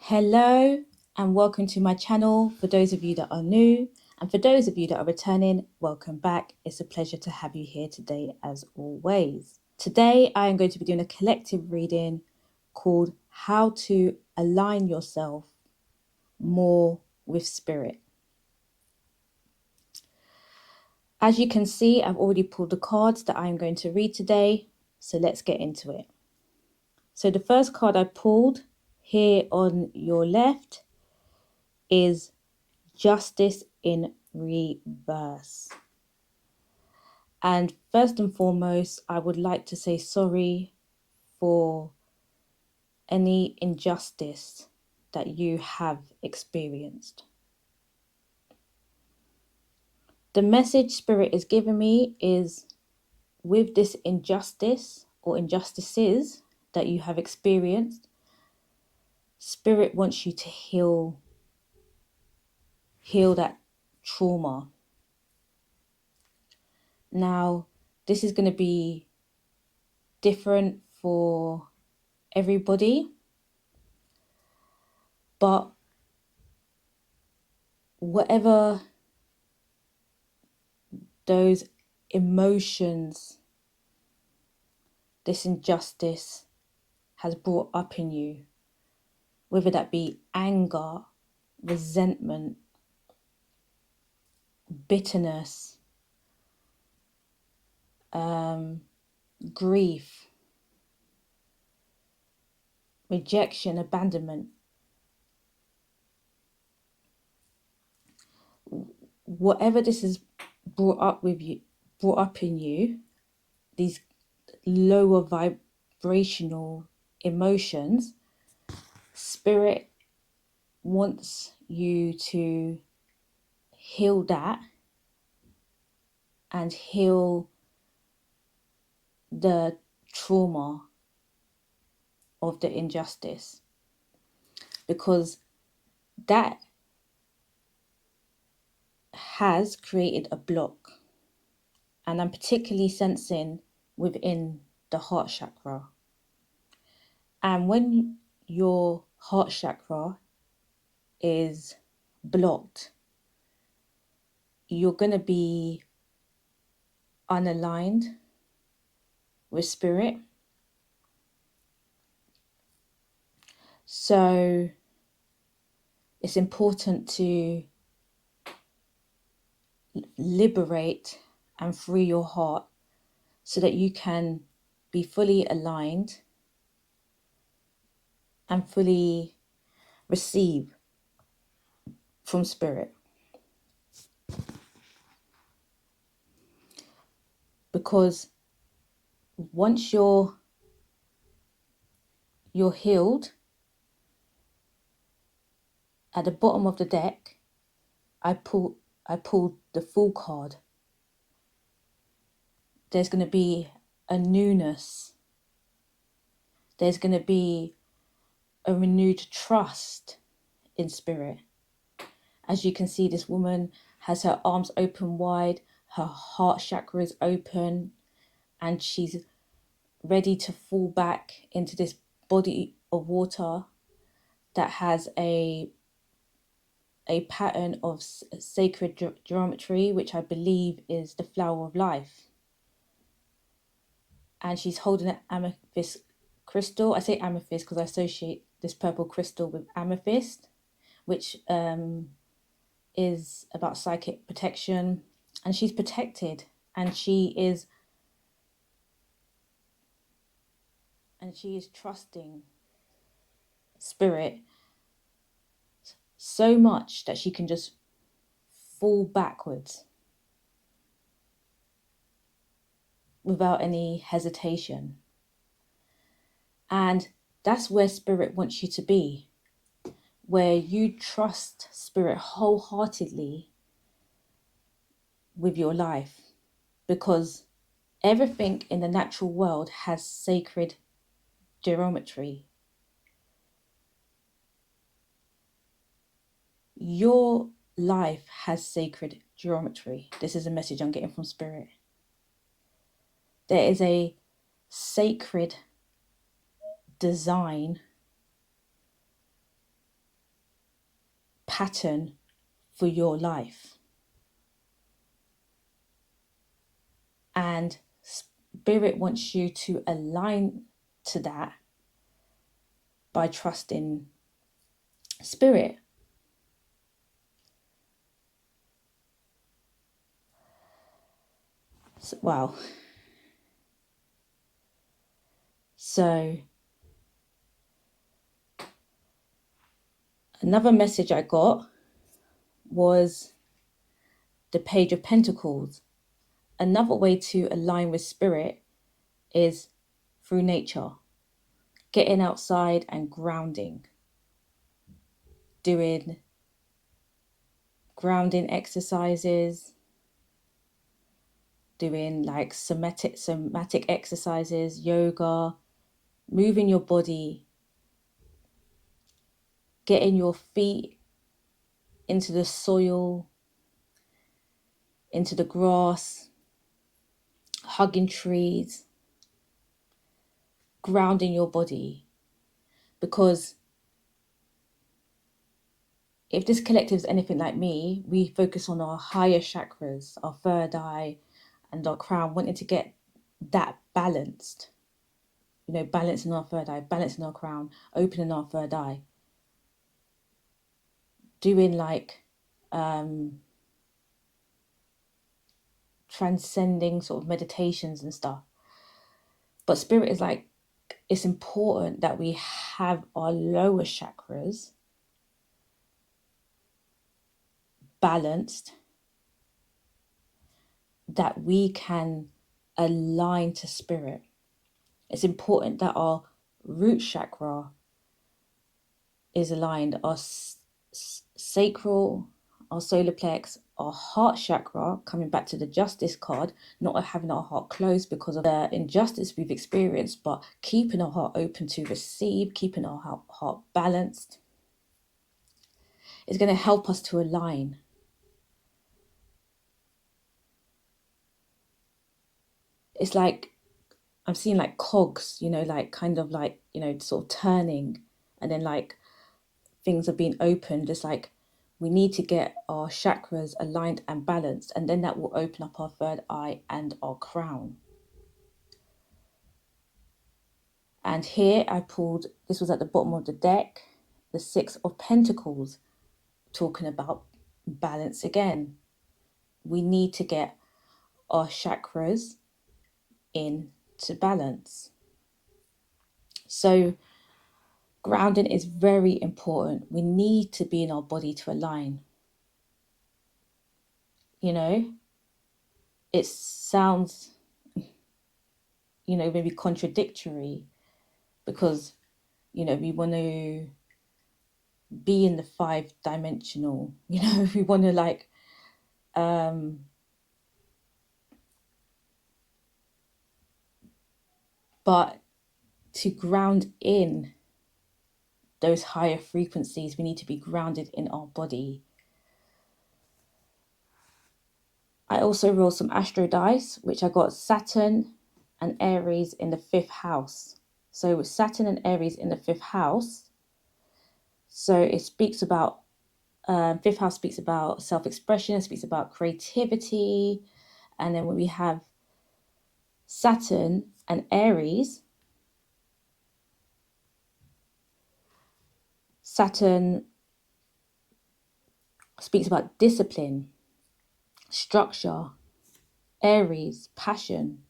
Hello and welcome to my channel. For those of you that are new and for those of you that are returning, welcome back. It's a pleasure to have you here today as always. Today I am going to be doing a collective reading called How to Align Yourself More with Spirit. As you can see, I've already pulled the cards that I am going to read today, so let's get into it. So the first card I pulled here on your left is Justice in Reverse. And first and foremost, I would like to say sorry for any injustice that you have experienced. The message Spirit is giving me is, with this injustice or injustices that you have experienced, Spirit wants you to heal that trauma. Now, this is going to be different for everybody, but whatever those emotions this injustice has brought up in you, whether that be anger, resentment, bitterness, grief, rejection, abandonment, whatever this has brought up in you, these lower vibrational emotions, Spirit wants you to heal that and heal the trauma of the injustice, because that has created a block, and I'm particularly sensing within the heart chakra. And when your heart chakra is blocked, you're going to be unaligned with Spirit. So it's important to liberate and free your heart so that you can be fully aligned and fully receive from Spirit. Because once you're healed, at the bottom of the deck, I pulled the Fool card. There's going to be a newness. There's going to be a renewed trust in Spirit. As you can see, this woman has her arms open wide, her heart chakra is open, and she's ready to fall back into this body of water that has a pattern of sacred geometry, which I believe is the flower of life. And she's holding an amethyst crystal. I say amethyst because I associate this purple crystal with amethyst, which is about psychic protection. And she's protected, and she is trusting Spirit so much that she can just fall backwards without any hesitation. And that's where Spirit wants you to be, where you trust Spirit wholeheartedly with your life, because everything in the natural world has sacred geometry. Your life has sacred geometry. This is a message I'm getting from Spirit. There is a sacred design pattern for your life. And Spirit wants you to align to that by trusting Spirit. So another message I got was the Page of Pentacles. Another way to align with Spirit is through nature, getting outside and grounding, doing grounding exercises, doing like somatic exercises, yoga, moving your body, getting your feet into the soil, into the grass, hugging trees, grounding your body. Because if this collective is anything like me, we focus on our higher chakras, our third eye and our crown, wanting to get that balanced. Balancing our third eye, balancing our crown, opening our third eye. Doing like transcending sort of meditations and stuff. But Spirit is like, it's important that we have our lower chakras balanced, that we can align to Spirit. It's important that our root chakra is aligned, our sacral, our solar plex, our heart chakra, coming back to the Justice card, not having our heart closed because of the injustice we've experienced, but keeping our heart open to receive, keeping our heart balanced, is going to help us to align. It's like, I'm seeing like cogs, like kind of like, sort of turning, and then like things are being opened. It's like we need to get our chakras aligned and balanced, and then that will open up our third eye and our crown. And here I pulled, this was at the bottom of the deck, the Six of Pentacles, talking about balance again. We need to get our chakras into balance. So grounding is very important. We need to be in our body to align. It sounds, maybe contradictory, because, we want to be in the 5-dimensional, we want to like, but to ground in those higher frequencies, we need to be grounded in our body. I also rolled some astro dice, which I got Saturn and Aries in the 5th house. So with Saturn and Aries in the 5th house, so it speaks about, 5th house speaks about self-expression, it speaks about creativity. And then when we have Saturn and Aries, Saturn speaks about discipline, structure, Aries, passion,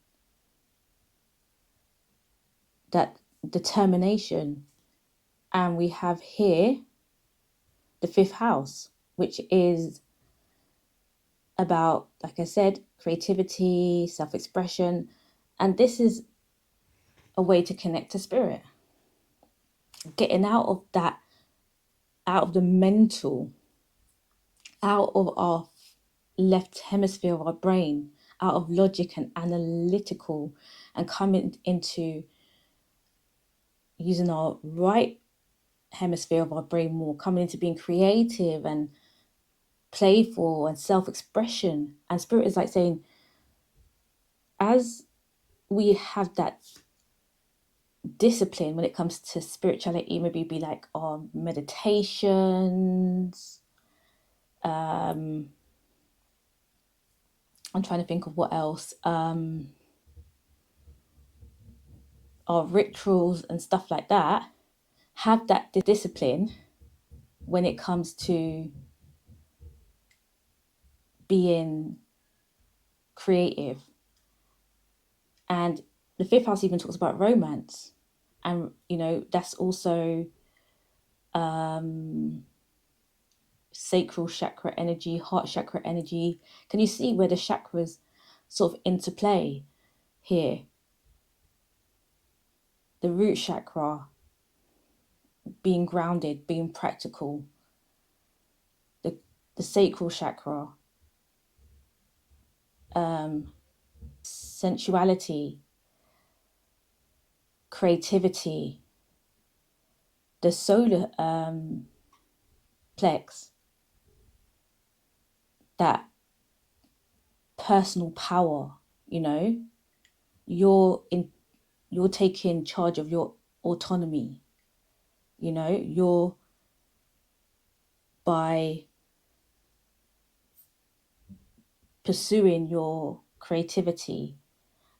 that determination. And we have here the 5th house, which is about, like I said, creativity, self-expression. And this is a way to connect to Spirit, getting out of that, out of the mental, out of our left hemisphere of our brain, out of logic and analytical, and coming into using our right hemisphere of our brain more, coming into being creative and playful and self-expression. And Spirit is like saying, as we have that discipline when it comes to spirituality, maybe be like our meditations, I'm trying to think of what else. Our rituals and stuff like that have that discipline when it comes to being creative. And the fifth house even talks about romance. And, that's also sacral chakra energy, heart chakra energy. Can you see where the chakras sort of interplay here? The root chakra being grounded, being practical. The sacral chakra, sensuality, creativity. The solar plex, that personal power, you're taking charge of your autonomy, you're by pursuing your creativity.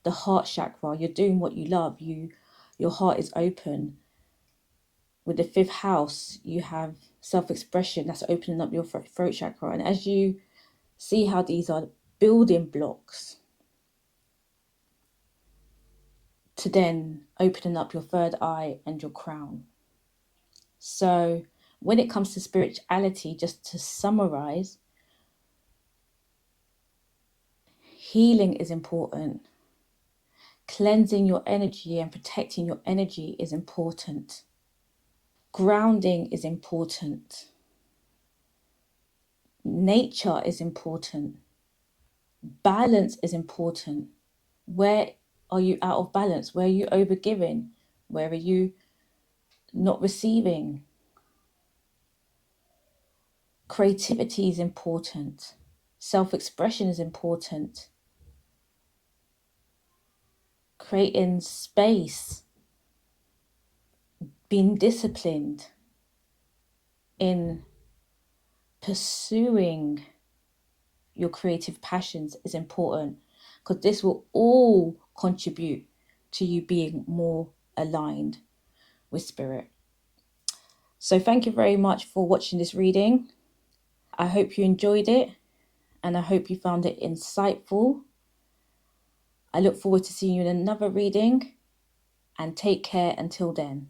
The heart chakra, you're doing what you love, your heart is open. With the fifth house, you have self-expression, that's opening up your throat chakra. And as you see how these are building blocks to then opening up your third eye and your crown. So when it comes to spirituality, just to summarize, healing is important. Cleansing your energy and protecting your energy is important. Grounding is important. Nature is important. Balance is important. Where are you out of balance? Where are you overgiving? Where are you not receiving? Creativity is important. Self-expression is important. Creating space, being disciplined in pursuing your creative passions is important, because this will all contribute to you being more aligned with spirit. So thank you very much for watching this reading. I hope you enjoyed it and I hope you found it insightful. I look forward to seeing you in another reading, and take care until then.